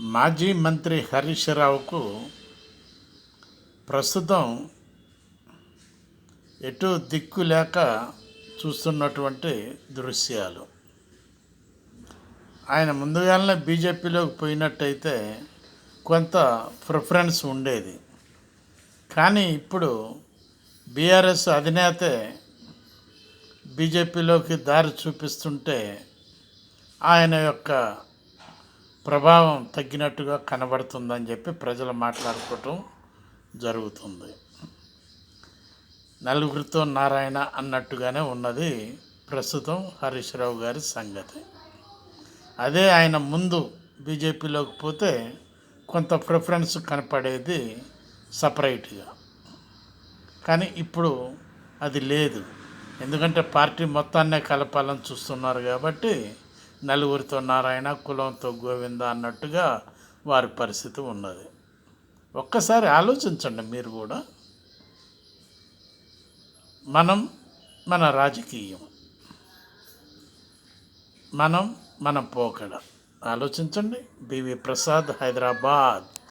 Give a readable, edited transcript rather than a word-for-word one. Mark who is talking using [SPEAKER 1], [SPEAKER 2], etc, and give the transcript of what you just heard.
[SPEAKER 1] మాజీ మంత్రి హరీష్ రావుకు ప్రస్తుతం ఎటు దిక్కు లేక చూస్తున్నటువంటి దృశ్యాలు. ఆయన ముందుగానే బీజేపీలోకి పోయినట్టయితే కొంత ప్రిఫరెన్స్ ఉండేది. కానీ ఇప్పుడు బీఆర్ఎస్ అధినేతే బీజేపీలోకి దారి చూపిస్తుంటే ఆయన యొక్క ప్రభావం తగ్గినట్టుగా కనబడుతుందని చెప్పి ప్రజలు మాట్లాడుకోవటం జరుగుతుంది. నలుగురితో నారాయణ అన్నట్టుగానే ఉన్నది ప్రస్తుతం హరీష్ రావు గారి సంగతి. అదే ఆయన ముందు బీజేపీలోకి పోతే కొంత ప్రిఫరెన్స్ కనపడేది సపరేట్గా. కానీ ఇప్పుడు అది లేదు. ఎందుకంటే పార్టీ మొత్తాన్నే కలపాలని చూస్తున్నారు కాబట్టి నలుగురితో నారాయణ, కులంతో గోవింద అన్నట్టుగా వారి పరిస్థితి ఉన్నది. ఒక్కసారి ఆలోచించండి మీరు కూడా. మన రాజకీయం, మన పోకడ ఆలోచించండి. బివి ప్రసాద్, హైదరాబాద్.